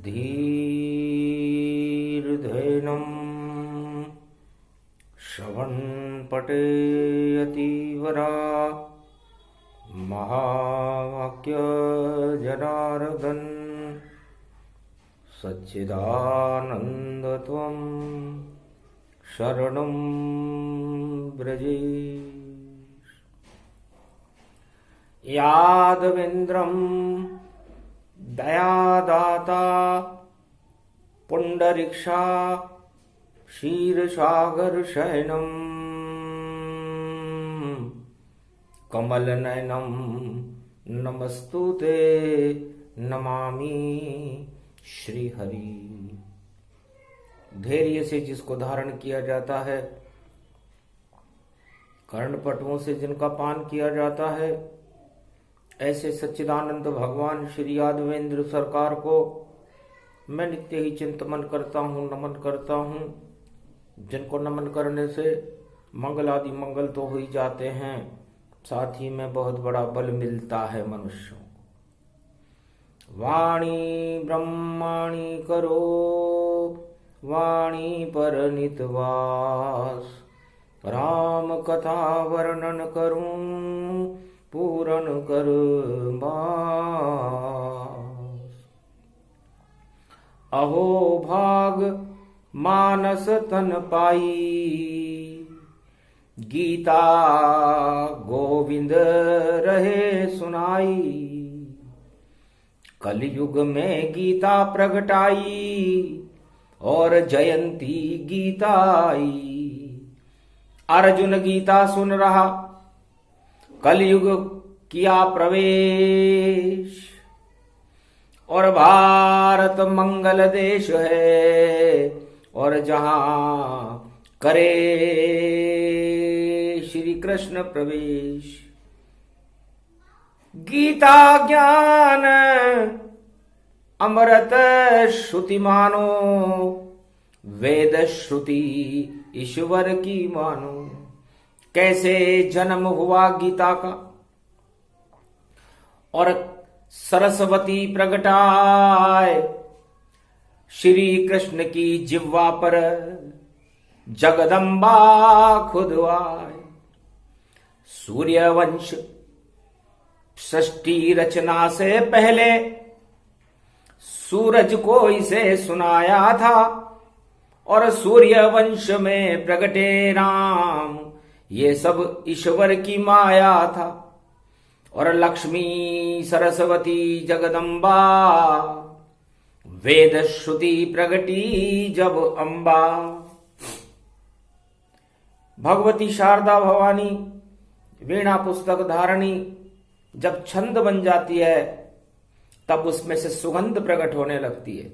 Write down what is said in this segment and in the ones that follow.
धीर्धैनं श्रवणपठेऽतीवरा महावाक्यजनार्दन सच्चिदानन्दत्वं शरणं व्रजे। यादवेन्द्रं दयादाता पुंडरीक्षा क्षीरसागरशयनं कमलनयनं नमस्तुते नमामि श्रीहरि। धैर्य से जिसको धारण किया जाता है, कर्णपटुओं से जिनका पान किया जाता है, ऐसे सच्चिदानंद भगवान श्री यादवेंद्र सरकार को मैं नित्य ही चिंतन करता हूँ, नमन करता हूँ। जिनको नमन करने से मंगल आदि मंगल तो हो ही जाते हैं, साथ ही में बहुत बड़ा बल मिलता है मनुष्यों को। वाणी ब्रह्माणी करो वाणी पर नितवास, राम कथा वर्णन करूं पूरन कर बास। अहो भाग मानस तन पाई, गीता गोविंद रहे सुनाई। कलयुग में गीता प्रगटाई और जयंती गीता आई। अर्जुन गीता सुन रहा, कलयुग किया प्रवेश, और भारत मंगल देश है, और जहां करे श्री कृष्ण प्रवेश। गीता ज्ञान अमृत श्रुति मानो, वेद श्रुति ईश्वर की मानो। कैसे जन्म हुआ गीता का, और सरस्वती प्रगटाए श्री कृष्ण की जिह्वा पर, जगदम्बा खुद आए। सूर्यवंश सृष्टि रचना से पहले सूरज को इसे सुनाया था, और सूर्यवंश में प्रगटे राम, ये सब ईश्वर की माया था। और लक्ष्मी सरस्वती जगदम्बा, वेद श्रुति प्रगटी जब अम्बा। भगवती शारदा भवानी वीणा पुस्तक धारणी जब छंद बन जाती है, तब उसमें से सुगंध प्रकट होने लगती है।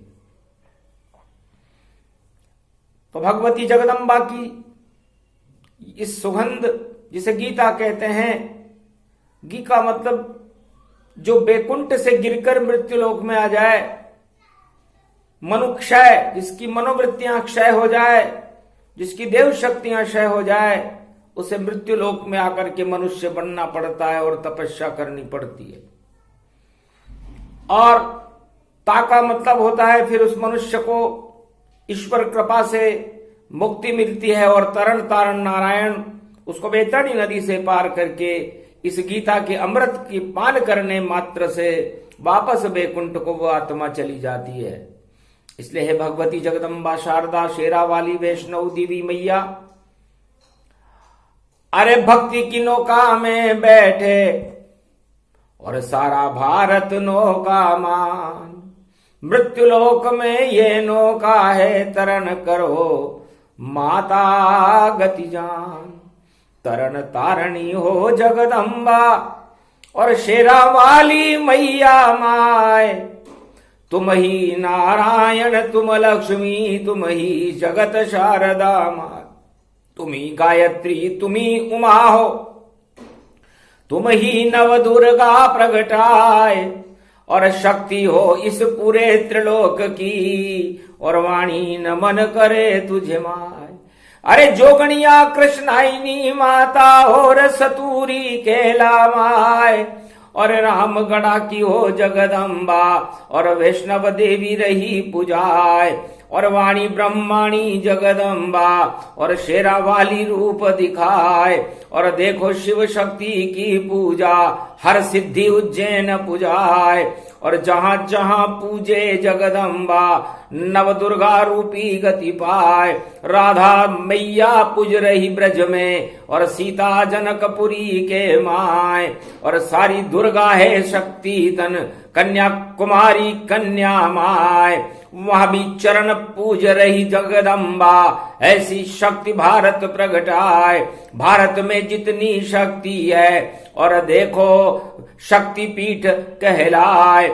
तो भगवती जगदम्बा की इस सुगंध, जिसे गीता कहते हैं, गी का मतलब जो बैकुंठ से गिरकर मृत्युलोक में आ जाए, मनुक्षय, जिसकी मनोवृत्तियां क्षय हो जाए, जिसकी देव शक्तियां क्षय हो जाए, उसे मृत्युलोक में आकर के मनुष्य बनना पड़ता है और तपस्या करनी पड़ती है। और ता का मतलब होता है फिर उस मनुष्य को ईश्वर कृपा से मुक्ति मिलती है, और तरण तारण नारायण उसको बैतरणी नदी से पार करके इस गीता के अमृत की पान करने मात्र से वापस बैकुंठ को वो आत्मा चली जाती है। इसलिए है भगवती जगदम्बा शारदा शेरावाली वैष्णव देवी मैया, अरे भक्ति की नौका में बैठे और सारा भारत नौका मान। मृत्युलोक में ये नौका है, तरण करो माता गति जान। तरण तारणी हो जगदम्बा और शेरा वाली मैया माए। तुम ही नारायण तुम लक्ष्मी, तुम ही जगत शारदा माँ। तुम ही गायत्री तुम ही उमा हो, तुम ही नव दुर्गा प्रगटाए। और शक्ति हो इस पूरे त्रिलोक की, और वाणी नमन करे तुझे माय। अरे जोगणिया कृष्णाइनी माता और सतूरी केला माय। और राम गढ़ा की हो जगदम्बा, और वैष्णव देवी रही पूजाए, और वाणी ब्रह्माणी जगदम्बा, और शेरा वाली रूप दिखाए। और देखो शिव शक्ति की पूजा, हर सिद्धि उज्जैन पुजाए। और जहां जहां पूजे जगदम्बा, नव दुर्गा रूपी गति पाए। राधा मैया पूज रही ब्रज में, और सीता जनकपुरी के माए। और सारी दुर्गा है शक्ति तन, कन्याकुमारी कन्या माय। वहां भी चरण पूज रही जगदम्बा, ऐसी शक्ति भारत प्रगटाए। भारत में जितनी शक्ति है, और देखो शक्ति पीठ कहलाए।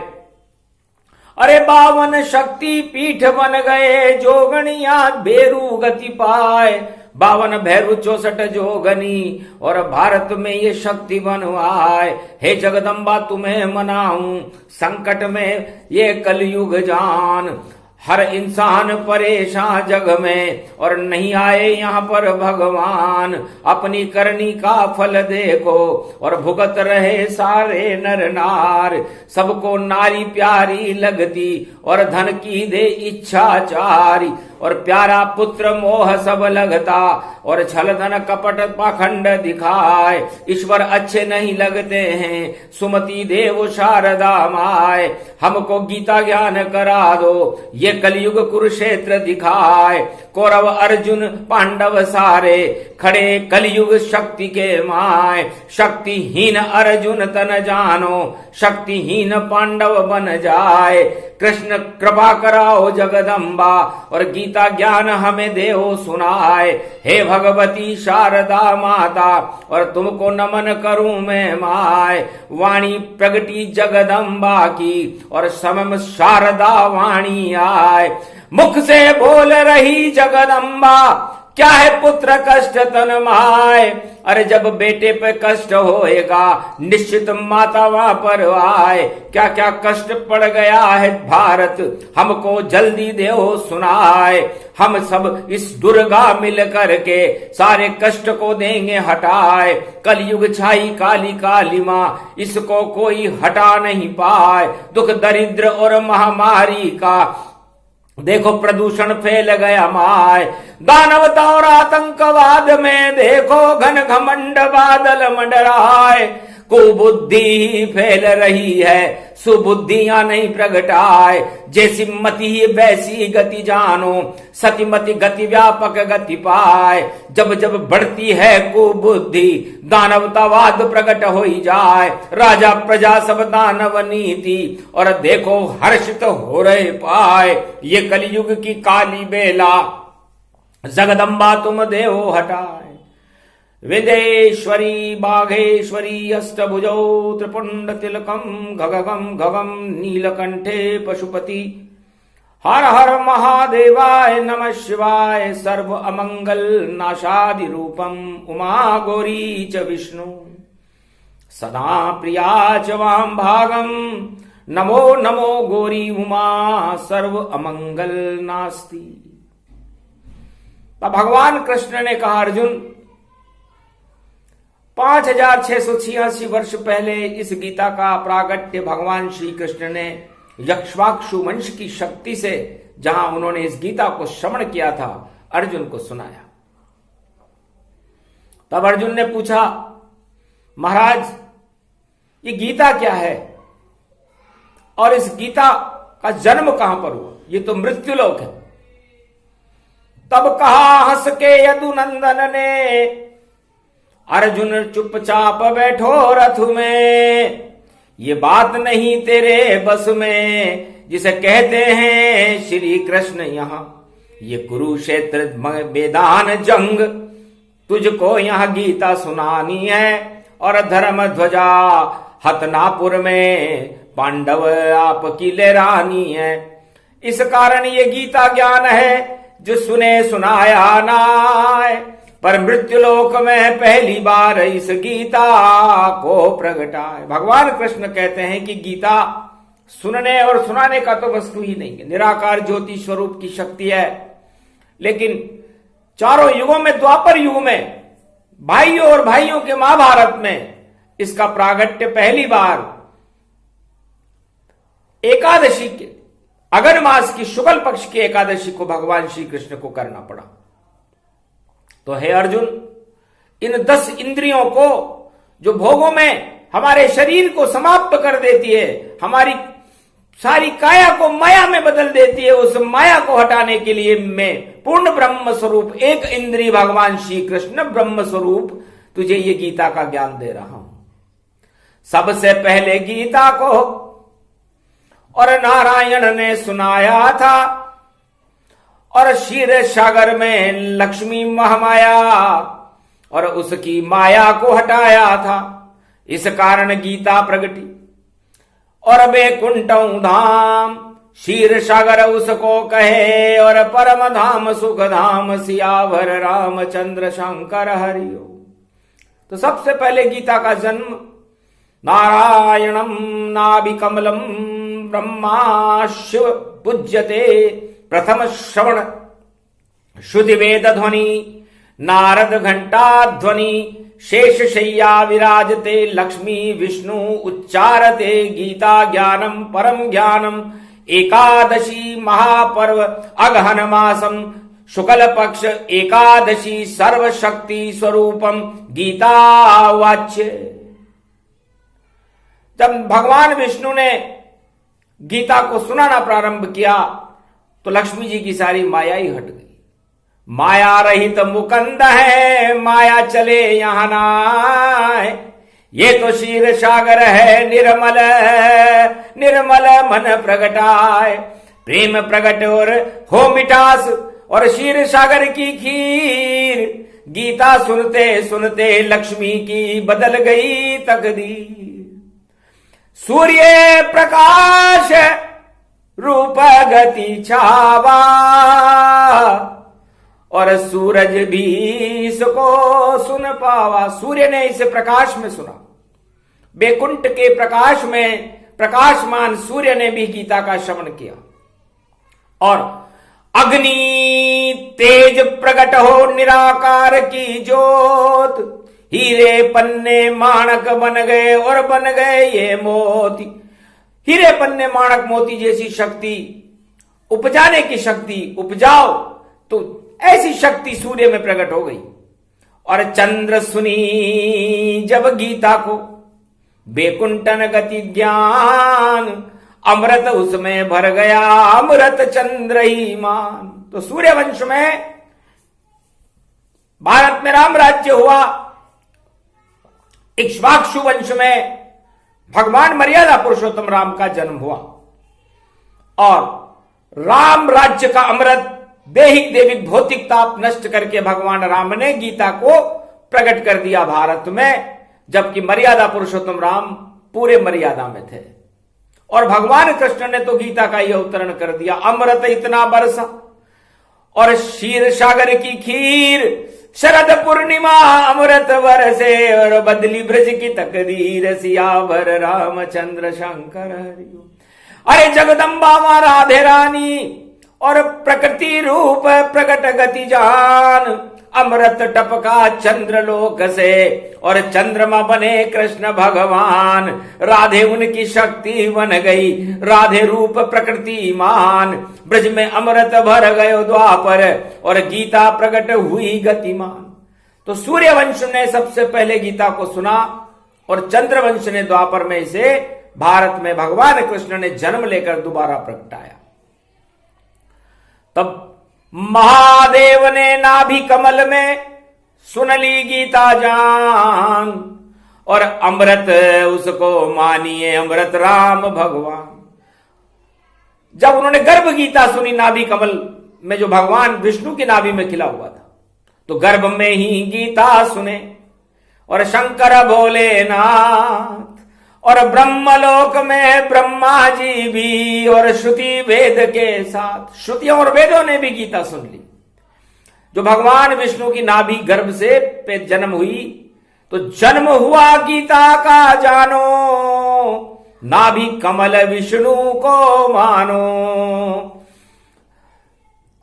अरे 52 शक्ति पीठ बन गए, जोगनिया बेरू गति पाए। 52 भैरव 64 जोगनी, और भारत में ये शक्ति बनवाए। हे जगदम्बा तुम्हें मनाऊं, संकट में ये कलयुग जान। हर इंसान परेशान जग में, और नहीं आए यहाँ पर भगवान। अपनी करनी का फल देखो, और भुगत रहे सारे नर नार। सबको नारी प्यारी लगती, और धन की दे इच्छाचारी। और प्यारा पुत्र मोह सब लगता, और छल धन कपट पाखंड दिखाए। ईश्वर अच्छे नहीं लगते हैं, सुमति देव शारदा माय। हमको गीता ज्ञान करा दो, ये कलयुग कुरुक्षेत्र दिखाए। कौरव अर्जुन पांडव सारे, खड़े कलयुग शक्ति के माय। शक्तिहीन अर्जुन तन जानो, शक्तिहीन पांडव बन जाए। कृष्ण कृपा कराओ जगदम्बा, और गीता ज्ञान हमें देहो सुनाए। हे भगवती शारदा माता, और तुमको नमन करूं मैं माय। वाणी प्रगटी जगदम्बा की, और समम शारदा वाणी आए। मुख से बोल रही जगदम्बा, क्या है पुत्र कष्ट तन माय। अरे जब बेटे पे कष्ट होएगा, निश्चित माता वहां पर आए। क्या क्या कष्ट पड़ गया है भारत, हमको जल्दी देहो सुनाए। हम सब इस दुर्गा मिल करके सारे कष्ट को देंगे हटाए। कलयुग छाई काली काली माँ, इसको कोई हटा नहीं पाए। दुख दरिद्र और महामारी का देखो प्रदूषण फैल गया माय। दानवता और आतंकवाद में देखो घन घमंड बादल मंडराए। कुबुद्धि फैल रही है, सुबुद्धियां नहीं प्रगटाए। जैसी मति वैसी गति जानो, सतिमति गति व्यापक गति पाए। जब जब बढ़ती है कुबुद्धि, दानवतावाद प्रकट हो ही जाए। राजा प्रजा सब दानव नीति, और देखो हर्षित हो रहे पाए। ये कलयुग की काली बेला, जगदम्बा तुम देहो हटाए। विदेश्वरी बाघेश्वरी अष्टभुजौ त्रिपुंड तिलकम गगगम गगम नीलकंठे पशुपति। हर हर महादेवाय नमः शिवाय। सर्व अमंगल नाशादि रूपम उमा गौरी च विष्णु। सदा प्रिया च वाम भागम, नमो नमो गौरी उमा सर्व अमंगल नास्ति। तब भगवान कृष्ण ने कहा, अर्जुन 5686 वर्ष पहले इस गीता का प्रागट्य भगवान श्री कृष्ण ने यक्ष्वाक्षु वंश की शक्ति से, जहां उन्होंने इस गीता को श्रवण किया था, अर्जुन को सुनाया। तब अर्जुन ने पूछा, महाराज ये गीता क्या है, और इस गीता का जन्म कहां पर हुआ? ये तो मृत्युलोक है। तब कहा हंस के यदुनंदन ने, अर्जुन चुपचाप बैठो रथ में। ये बात नहीं तेरे बस में, जिसे कहते हैं श्री कृष्ण यहाँ। ये कुरुक्षेत्र मैदान जंग, तुझको यहाँ गीता सुनानी है। और धर्म ध्वजा हतनापुर में पांडव आपकी लहरानी है। इस कारण ये गीता ज्ञान है, जो सुने सुनाया नाय। पर मृत्युलोक में पहली बार इस गीता को प्रगटाए। भगवान कृष्ण कहते हैं कि गीता सुनने और सुनाने का तो वस्तु ही नहीं है, निराकार ज्योति स्वरूप की शक्ति है। लेकिन चारों युगों में, द्वापर युग में भाइयों और भाइयों के महाभारत में इसका प्रागट्य पहली बार एकादशी के अगन मास की शुक्ल पक्ष की एकादशी को भगवान श्री कृष्ण को करना पड़ा। तो हे अर्जुन, इन 10 इंद्रियों को जो भोगों में हमारे शरीर को समाप्त कर देती है, हमारी सारी काया को माया में बदल देती है, उस माया को हटाने के लिए मैं पूर्ण ब्रह्म स्वरूप एक इंद्रिय भगवान श्री कृष्ण ब्रह्म स्वरूप तुझे ये गीता का ज्ञान दे रहा हूं। सबसे पहले गीता को और नारायण ने सुनाया था और क्षीर सागर में लक्ष्मी महामाया और उसकी माया को हटाया था। इस कारण गीता प्रगटी और वैकुंठौ धाम क्षीर सागर उसको कहे और परम धाम सुख धाम सियावर रामचंद्र शंकर हरिओ। तो सबसे पहले गीता का जन्म नारायणम नाभि कमलम ब्रह्मा शिव पूज्यते प्रथम श्रवण श्रुति वेद ध्वनि नारद घंटा ध्वनि शेष शय्या विराजते लक्ष्मी विष्णु उच्चारते गीता ज्ञानम परम ज्ञानम एकादशी महापर्व अगहन मासम शुक्ल पक्ष एकादशी सर्वशक्ति स्वरूपम गीता वाच्य। जब भगवान विष्णु ने गीता को सुनाना प्रारंभ किया तो लक्ष्मी जी की सारी माया ही हट गई। माया रहित मुकंद है माया चले यहां नाय, ये तो क्षीर सागर है निर्मल निर्मल मन प्रगटाए। प्रेम प्रगट और हो मिठास और क्षीर सागर की खीर, गीता सुनते सुनते लक्ष्मी की बदल गई तकदीर। सूर्य प्रकाश रूप गति छावा और सूरज भी इसको सुन पावा। सूर्य ने इसे प्रकाश में सुना, वैकुंठ के प्रकाश में प्रकाशमान सूर्य ने भी गीता का श्रवण किया। और अग्नि तेज प्रकट हो निराकार की ज्योत, हीरे पन्ने माणक बन गए और बन गए ये मोती। हीरे पन्ने माणक मोती जैसी शक्ति, उपजाने की शक्ति, उपजाओ तो ऐसी शक्ति सूर्य में प्रकट हो गई। और चंद्र सुनी जब गीता को वैकुंठन गति ज्ञान, अमृत उसमें भर गया अमृत चंद्र ही मान। तो सूर्य वंश में भारत में राम राज्य हुआ, इक्ष्वाकु वंश में भगवान मर्यादा पुरुषोत्तम राम का जन्म हुआ और राम राज्य का अमृत देहिक देविक भौतिक ताप नष्ट करके भगवान राम ने गीता को प्रकट कर दिया भारत में, जबकि मर्यादा पुरुषोत्तम राम पूरे मर्यादा में थे। और भगवान कृष्ण ने तो गीता का यह अवतरण कर दिया। अमृत इतना बरसा और क्षीर सागर की खीर, शरद पूर्णिमा अमृत बरसे और बदली ब्रज की तकदीर सियावर रामचंद्र शंकर हरिओ। अरे जगदम्बा मां राधे रानी और प्रकृति रूप प्रकट गति जान, अमृत टपका चंद्रलोक से और चंद्रमा बने कृष्ण भगवान। राधे उनकी शक्ति बन गई, राधे रूप प्रकृति मान। ब्रज में अमृत भर गयो द्वापर और गीता प्रकट हुई गतिमान। तो सूर्यवंश ने सबसे पहले गीता को सुना और चंद्रवंश ने द्वापर में इसे भारत में भगवान कृष्ण ने जन्म लेकर दोबारा प्रगटाया। तब महादेव ने नाभि कमल में सुन ली गीता जान और अमृत उसको मानिए अमृत राम भगवान। जब उन्होंने गर्भ गीता सुनी नाभि कमल में जो भगवान विष्णु की नाभि में खिला हुआ था, तो गर्भ में ही गीता सुने और शंकर भोलेनाथ और ब्रह्मलोक में ब्रह्मा जी भी और श्रुति वेद के साथ, श्रुतियों और वेदों ने भी गीता सुन ली। जो भगवान विष्णु की नाभि गर्भ से पे जन्म हुई, तो जन्म हुआ गीता का जानो, नाभि कमल विष्णु को मानो।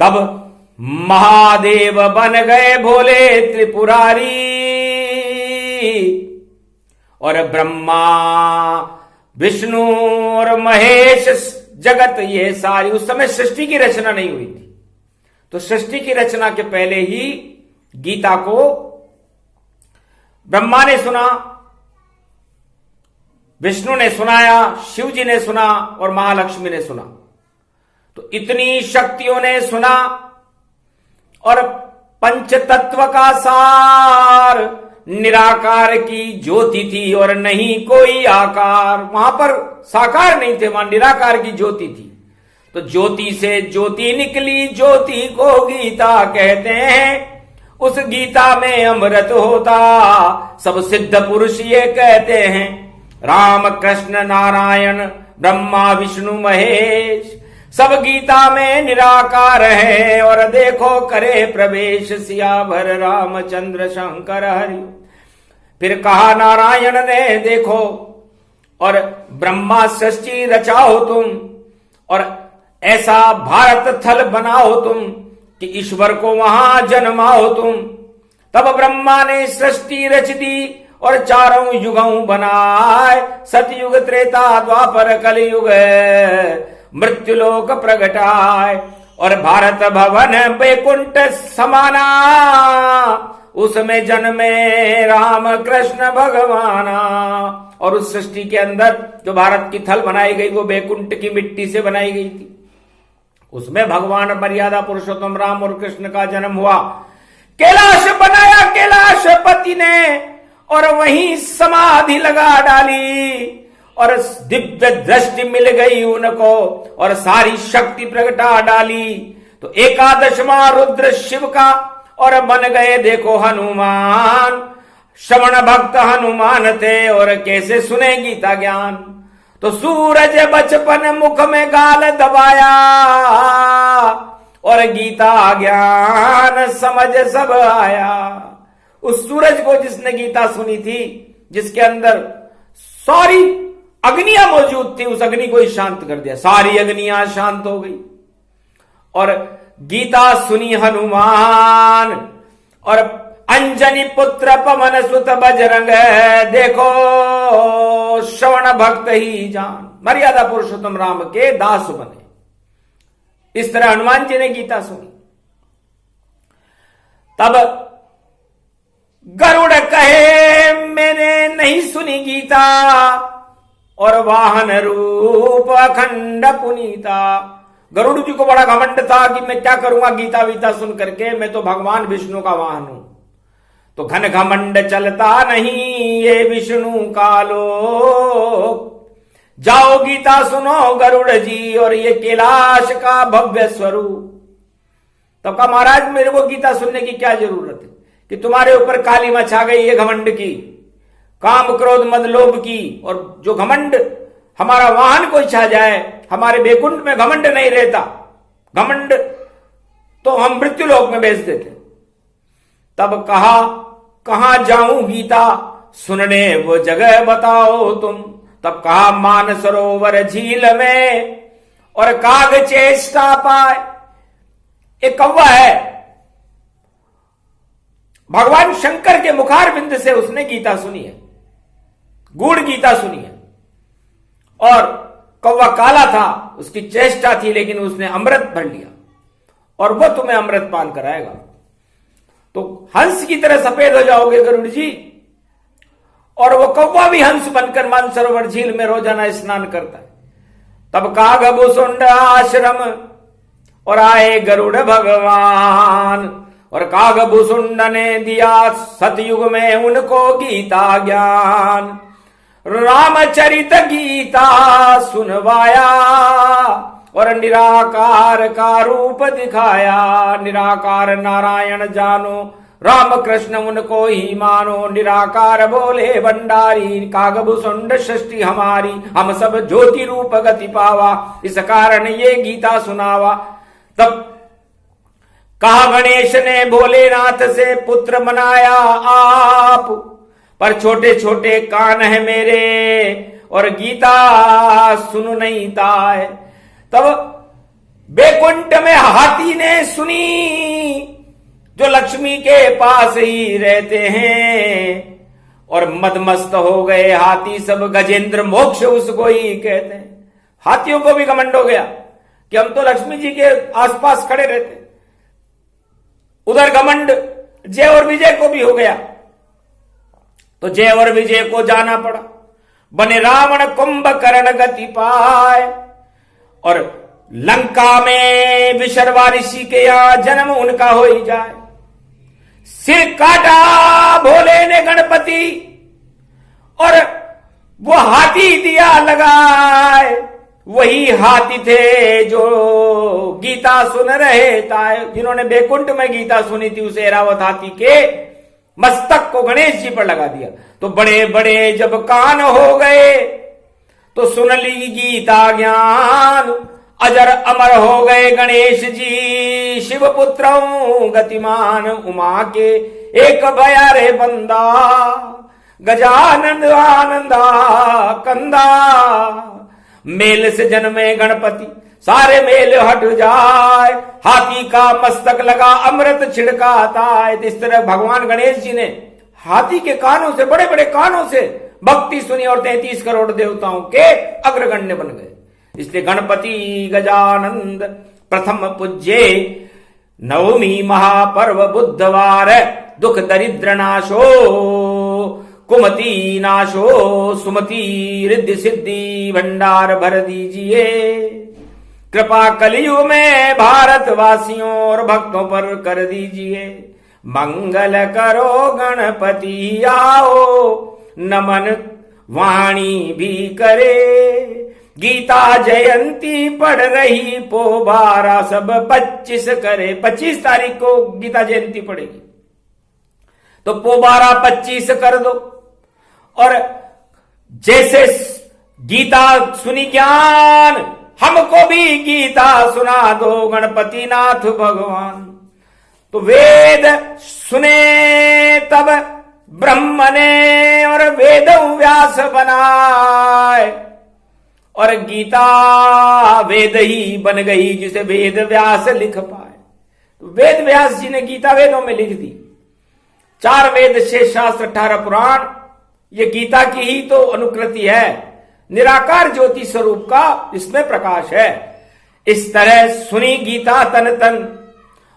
तब महादेव बन गए भोले त्रिपुरारी और ब्रह्मा विष्णु और महेश जगत, ये सारी, उस समय सृष्टि की रचना नहीं हुई थी। तो सृष्टि की रचना के पहले ही गीता को ब्रह्मा ने सुना, विष्णु ने सुनाया, शिव जी ने सुना और महालक्ष्मी ने सुना। तो इतनी शक्तियों ने सुना और पंच तत्व का सार निराकार की ज्योति थी और नहीं कोई आकार। वहां पर साकार नहीं थे, वहां निराकार की ज्योति थी। तो ज्योति से ज्योति निकली, ज्योति को गीता कहते हैं। उस गीता में अमृत होता, सब सिद्ध पुरुष ये कहते हैं। राम कृष्ण नारायण ब्रह्मा विष्णु महेश, सब गीता में निराकार है। और देखो करे प्रवेश सियावर रामचंद्र शंकर हरि। फिर कहा नारायण ने देखो, और ब्रह्मा सृष्टि रचाओ तुम, और ऐसा भारत थल बनाओ तुम कि ईश्वर को वहां जन्माओ तुम। तब ब्रह्मा ने सृष्टि रच दी और चारों युगों बनाए, सतयुग त्रेता द्वापर कलयुग मृत्युलोक प्रगटाए। और भारत भवन बैकुंठ समाना, उसमें जन्मे राम कृष्ण भगवाना। और उस सृष्टि के अंदर जो भारत की थल बनाई गई वो बैकुंठ की मिट्टी से बनाई गई थी। उसमें भगवान मर्यादा पुरुषोत्तम राम और कृष्ण का जन्म हुआ। कैलाश बनाया कैलाशपति ने और वहीं समाधि लगा डाली, और दिव्य दृष्टि मिल गई उनको और सारी शक्ति प्रगटा डाली। तो एकादशवां रुद्र शिव का और बन गए देखो हनुमान। श्रवण भक्त हनुमान थे और कैसे सुने गीता ज्ञान। तो सूरज बचपन मुख में गाल दबाया और गीता ज्ञान समझ सब आया। उस सूरज को जिसने गीता सुनी थी, जिसके अंदर सारी अग्नियां मौजूद थी, उस अग्नि को ही शांत कर दिया। सारी अग्नियां शांत हो गई और गीता सुनी हनुमान। और अंजनी पुत्र पवन सुत बजरंग, देखो श्रवण भक्त ही जान, मर्यादा पुरुषोत्तम राम के दास बने। इस तरह हनुमान जी ने गीता सुनी। तब गरुड़ कहे मैंने नहीं सुनी गीता, और वाहन रूप अखंड पुनीता। गरुड़ जी को बड़ा घमंड था कि मैं क्या करूंगा गीता वीता सुन करके, मैं तो भगवान विष्णु का वाहन हूं। तो घन घमंड चलता नहीं ये विष्णु का लोक। जाओ गीता सुनो गरुड़ जी और ये कैलाश का भव्य स्वरूप। तब कहा महाराज मेरे को गीता सुनने की क्या जरूरत है कि तुम्हारे ऊपर काली मचा गई है घमंड की, काम क्रोध मद लोभ की। और जो घमंड हमारा वाहन कोई छा जाए, हमारे बैकुंठ में घमंड नहीं रहता। घमंड तो हम मृत्युलोक में भेज देते। तब कहा कहां जाऊं गीता सुनने वो जगह बताओ तुम। तब कहा मानसरोवर झील में और काग चेष्टा पाए। एक कौवा है, भगवान शंकर के मुखार बिंद से उसने गीता सुनी है, गूढ़ गीता सुनी है। और कौवा काला था, उसकी चेष्टा थी, लेकिन उसने अमृत भर लिया और वह तुम्हें अमृत पान कराएगा। तो हंस की तरह सफेद हो जाओगे गरुड़ जी। और वो कौवा भी हंस बनकर मानसरोवर झील में रोजाना स्नान करता है। तब काग भुसुंड आश्रम और आए गरुड़ भगवान। और काग भुसुंड ने दिया सतयुग में उनको गीता ज्ञान। रामचरित गीता सुनवाया और निराकार का रूप दिखाया। निराकार नारायण जानो, राम कृष्ण उनको ही मानो। निराकार बोले भंडारी, कागभुसुंड सृष्टि हमारी। हम सब ज्योति रूप गति पावा, इस कारण ये गीता सुनावा। तब कहा गणेश ने भोलेनाथ से पुत्र बनाया आप, पर छोटे छोटे कान है मेरे और गीता सुन नहीं ताए। तब बैकुंठ में हाथी ने सुनी, जो लक्ष्मी के पास ही रहते हैं, और मदमस्त हो गए हाथी सब, गजेंद्र मोक्ष उसको ही कहते हैं। हाथियों को भी घमंड हो गया कि हम तो लक्ष्मी जी के आसपास खड़े रहते। उधर घमंड जय और विजय को भी हो गया, तो जय और विजय को जाना पड़ा। बने रावण कुंभकर्ण गति पाए, और लंका में विशर्वा ऋषि के यहां जन्म उनका हो ही जाए। सिर काटा भोले ने गणपति, और वो हाथी दिया लगाए। वही हाथी थे जो गीता सुन रहे थे, जिन्होंने बैकुंठ में गीता सुनी थी। उस ऐरावत हाथी के मस्तक को गणेश जी पर लगा दिया। तो बड़े बड़े जब कान हो गए तो सुन ली गीता ज्ञान, अजर अमर हो गए गणेश जी। शिव पुत्र गतिमान उमा के एक भयारे बंदा, गजानंद आनंदा कंदा। मेल से जन्मे गणपति सारे मेल हट जाए, हाथी का मस्तक लगा अमृत छिड़काता है। इस तरह भगवान गणेश जी ने हाथी के कानों से, बड़े बड़े कानों से भक्ति सुनी और 33 करोड़ देवताओं के अग्रगण्य बन गए। इसलिए गणपति गजानंद प्रथम पूज्ये, नवमी महापर्व बुधवार, दुख दरिद्र नाशो कुमति नाशो, सुमति रिद्धि सिद्धि भंडार भर दीजिए। कृपा कलियुग में भारतवासियों और भक्तों पर कर दीजिए। मंगल करो गणपति आओ, नमन वाणी भी करे। गीता जयंती पढ़ रही पोबारा सब 25 करे। 25 तारीख को गीता जयंती पड़ेगी, तो पोबारा 25 कर दो। और जैसे गीता सुनी ज्ञान, हमको भी गीता सुना दो गणपति नाथ भगवान। तो वेद सुने तब ब्रह्म ने, और वेद व्यास बनाए, और गीता वेद ही बन गई जिसे वेद व्यास लिख पाए। तो वेद व्यास जी ने गीता वेदों में लिख दी। 4 वेद, 6 शास्त्र, 18 पुराण, ये गीता की ही तो अनुकृति है। निराकार ज्योति स्वरूप का इसमें प्रकाश है। इस तरह सुनी गीता तन तन,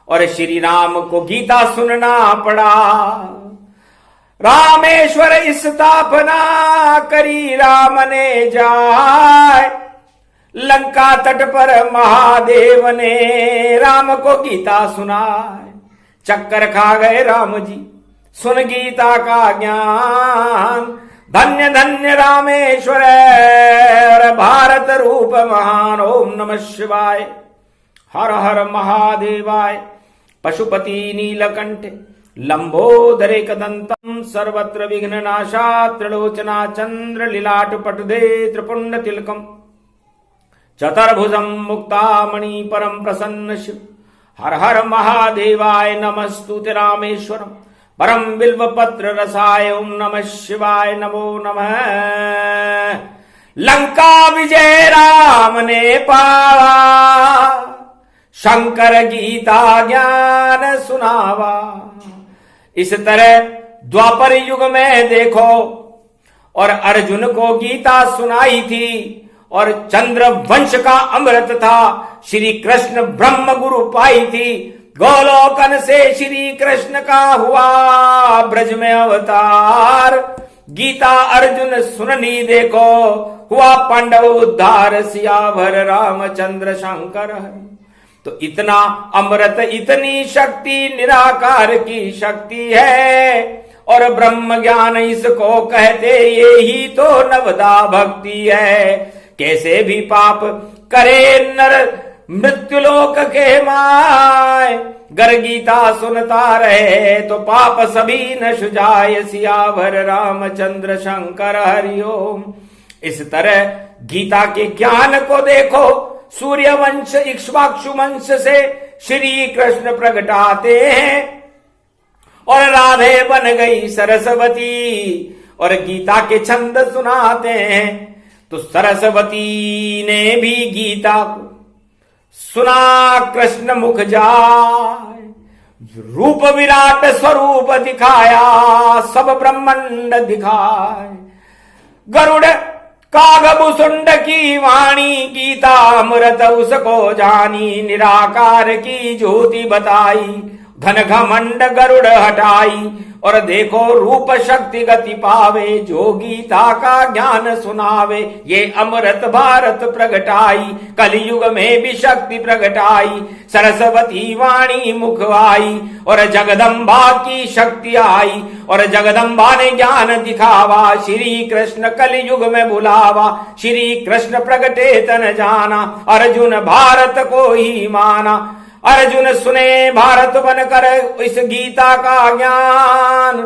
और श्री राम को गीता सुनना पड़ा। रामेश्वर स्थापना करी राम ने जाय, लंका तट पर महादेव ने राम को गीता सुनाए। चक्कर खा गए राम जी सुन गीता का ज्ञान। धन्य धन्य रामेश्वर भारत रूप महान। ओम नमः शिवाय, हर हर महादेवाय। पशुपति नीलकंठ लंबोदरे कदंतम, सर्वत्र विघ्न नाशा, त्रिलोचना चंद्र लीलाट पटुदे त्रिपुंड तिलकम, चतुर्भुजम मुक्तामणि परम प्रसन्न शिव। हर हर महादेवाय नमस्तुते रामेश्वरम, परम बिल्व पत्र रसाय। ओम नमः शिवाय, नमो नमः। लंका विजय राम ने पावा, शंकर गीता ज्ञान सुनावा। इस तरह द्वापर युग में देखो, और अर्जुन को गीता सुनाई थी, और चंद्र वंश का अमृत था। श्री कृष्ण ब्रह्म गुरु पाई थी। गोलोकन से श्री कृष्ण का हुआ ब्रज में अवतार। गीता अर्जुन सुननी देखो, हुआ पांडव उद्धार। सियावर रामचंद्र शंकर। तो इतना अमृत, इतनी शक्ति निराकार की शक्ति है। और ब्रह्म ज्ञान इसको कहते, ये ही तो नवदा भक्ति है। कैसे भी पाप करे नर मृत्युलोक के माय, गर गीता सुनता रहे तो पाप सभी नश जाय। सियावर रामचंद्र शंकर हरिओम। इस तरह गीता के ज्ञान को देखो, सूर्य वंश इक्ष्वाकु वंश से श्री कृष्ण प्रगटाते हैं, और राधे बन गई सरस्वती, और गीता के छंद सुनाते हैं। तो सरस्वती ने भी गीता को सुना कृष्ण मुख जाय। रूप विराट स्वरूप दिखाया, सब ब्रह्मांड दिखाए। गरुड़ कागभुसुंड की वाणी, गीता अमृत उसको जानी। निराकार की ज्योति बताई, घन घमंड गरुड़ हटाई। और देखो रूप शक्ति गति पावे, जो गीता का ज्ञान सुनावे। ये अमृत भारत प्रगटाई, कलयुग में भी शक्ति प्रगटाई। सरस्वती वाणी मुख आई, और जगदम्बा की शक्ति आई। और जगदम्बा ने ज्ञान दिखावा, श्री कृष्ण कलयुग में बुलावा। श्री कृष्ण प्रगटे तन जाना, अर्जुन भारत को ही माना। अर्जुन सुने भारत बनकर इस गीता का ज्ञान।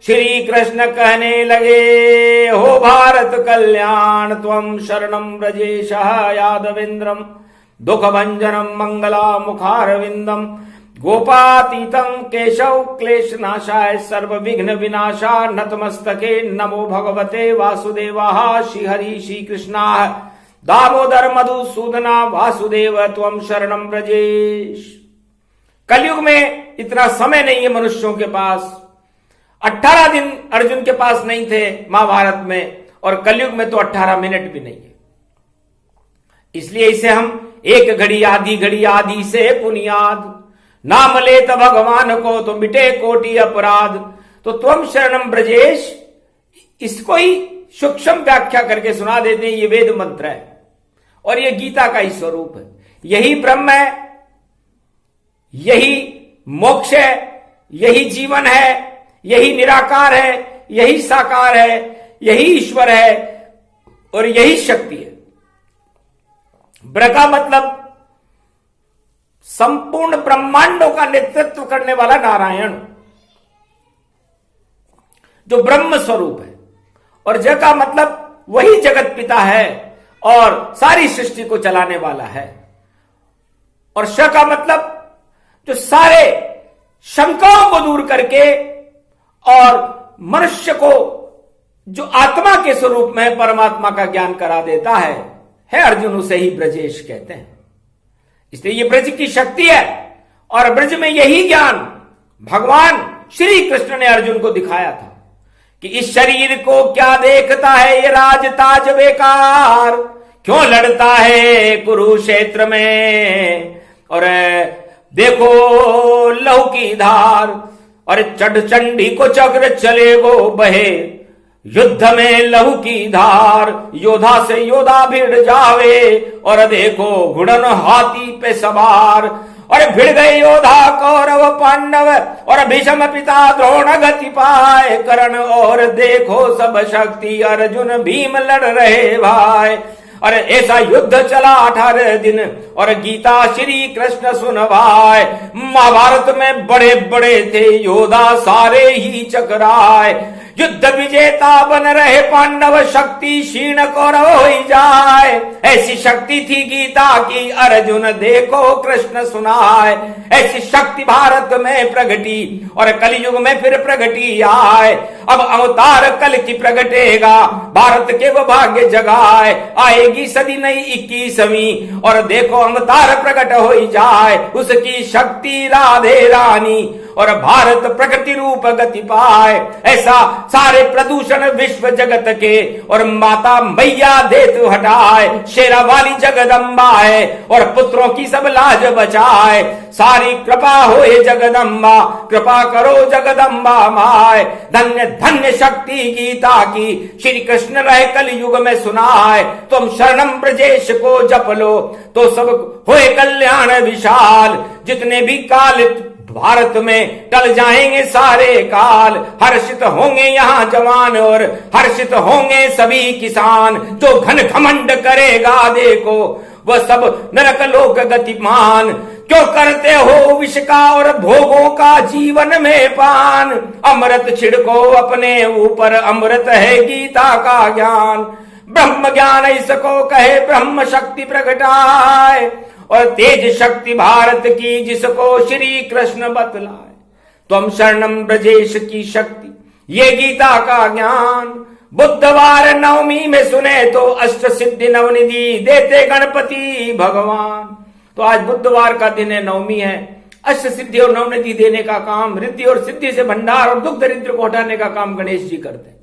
श्री कृष्ण कहने लगे, हो भारत कल्याण, त्वं शरणं व्रजेशः यादवेन्द्रम। दुख भंजनम मंगला मुखारविंदम, गोपातीतं केशव क्लेश नाशाय, सर्व विघ्न विनाशा नतमस्तके। नमो भगवते वासुदेवाय, श्रीहरि श्रीकृष्णाय दामोदर मधुसूदना वासुदेव त्वं शरणं व्रजेश। कलयुग में इतना समय नहीं है मनुष्यों के पास। 18 दिन अर्जुन के पास नहीं थे महाभारत में, और कलयुग में तो 18 मिनट भी नहीं है। इसलिए इसे हम एक घड़ी आदि से पुनियाद। नाम ले तो भगवान को तो मिटे कोटि अपराध। तो त्वं शरणं ब्रजेश, इसको ही सूक्ष्म व्याख्या करके सुना देते हैं। ये वेद मंत्र है और ये गीता का ही स्वरूप है। यही ब्रह्म है, यही मोक्ष है, यही जीवन है, यही निराकार है, यही साकार है, यही ईश्वर है और यही शक्ति है। ब्र का मतलब संपूर्ण ब्रह्मांडों का नेतृत्व करने वाला नारायण, जो ब्रह्म स्वरूप है। और ज का मतलब वही जगत पिता है और सारी सृष्टि को चलाने वाला है। और श का मतलब जो सारे शंकाओं को दूर करके और मनुष्य को जो आत्मा के स्वरूप में परमात्मा का ज्ञान करा देता है अर्जुन, उसे ही ब्रजेश कहते हैं। इसलिए ये ब्रज की शक्ति है और ब्रज में यही ज्ञान भगवान श्री कृष्ण ने अर्जुन को दिखाया था कि इस शरीर को क्या देखता है ये राज ताज बेकार, क्यों लड़ता है कुरुक्षेत्र में। और देखो लहू की धार, और चढ़ चंडी को चक्र चले गो बहे, युद्ध में लहू की धार, योद्धा से योद्धा भिड़ जावे। और देखो घुड़न हाथी पे सवार, और भिड़ गए योद्धा कौरव पांडव, और भीष्म पिता द्रोण गति पाए करण। और देखो सब शक्ति अर्जुन भीम लड़ रहे भाई। और ऐसा युद्ध चला 18 दिन, और गीता श्री कृष्ण सुनवाए। महाभारत में बड़े बड़े थे योद्धा सारे ही चकराए, युद्ध विजेता बन रहे पांडव, शक्ति क्षीण कौरव हो जाए। ऐसी शक्ति थी गीता की अर्जुन देखो कृष्ण सुनाए। ऐसी शक्ति भारत में प्रगटी और कलयुग में फिर प्रगटी आए। अब अवतार कल की प्रगटेगा, भारत के वो भाग्य जगाए। आएगी सदी नई 21वीं, और देखो अवतार प्रकट हो जाए। उसकी शक्ति राधे रानी, और भारत प्रकृति रूप गति पाए। ऐसा सारे प्रदूषण विश्व जगत के, और माता मैया देत हटाए। शेरा वाली जगदम्बा है, और पुत्रों की सब लाज बचाए। सारी कृपा होए जगदम्बा, कृपा करो जगदम्बा माए। धन्य धन्य शक्ति गीता की, श्री कृष्ण रहे कलयुग में सुनाए। तुम शरणम ब्रजेश को जप लो, तो सब होए कल्याण विशाल। जितने भी काल भारत में टल जाएंगे सारे काल, हर्षित होंगे यहाँ जवान और हर्षित होंगे सभी किसान। जो घन घमंड करेगा देखो वह सब नरक लोक गतिमान। क्यों करते हो विष का और भोगों का जीवन में पान। अमृत छिड़को अपने ऊपर, अमृत है गीता का ज्ञान। ब्रह्म ज्ञान इसको कहे ब्रह्म शक्ति प्रगटाए, और तेज शक्ति भारत की जिसको श्री कृष्ण बतलाए। तुम शरणम ब्रजेश की शक्ति ये गीता का ज्ञान। बुधवार नवमी में सुने तो अष्ट सिद्धि नवनिधि देते गणपति भगवान। तो आज बुधवार का दिन है, नवमी है, अष्ट सिद्धि और नवनिधि देने का काम, रिद्धि और सिद्धि से भंडार और दुख दरिद्र को हटाने का काम गणेश जी करते हैं।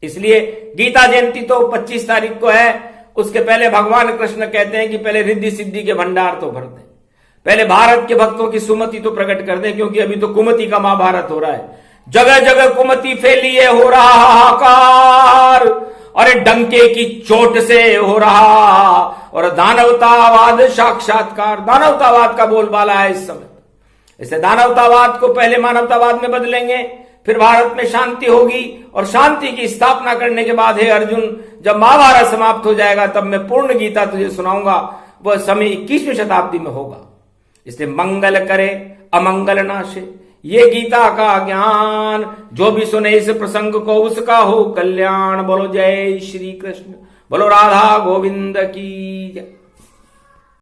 इसलिए गीता जयंती तो 25 तारीख को है। उसके पहले भगवान कृष्ण कहते हैं कि पहले रिद्धि सिद्धि के भंडार तो भर दें, पहले भारत के भक्तों की सुमति तो प्रकट कर दें, क्योंकि अभी तो कुमति का महाभारत हो रहा है। जगह जगह कुमति फैली है, हो रहा हाहाकार, और डंके की चोट से हो रहा, और दानवतावाद साक्षात्कार, दानवतावाद का बोलबाला है इस समय। इसे दानवतावाद को पहले मानवतावाद में बदलेंगे, फिर भारत में शांति होगी, और शांति की स्थापना करने के बाद हे अर्जुन, जब महाभारत समाप्त हो जाएगा तब मैं पूर्ण गीता तुझे सुनाऊंगा। वह समय 21वीं शताब्दी में होगा। इसलिए मंगल करे अमंगल नाशे, ये गीता का ज्ञान जो भी सुने इस प्रसंग को उसका हो कल्याण। बोलो जय श्री कृष्ण, बोलो राधा गोविंद की जय।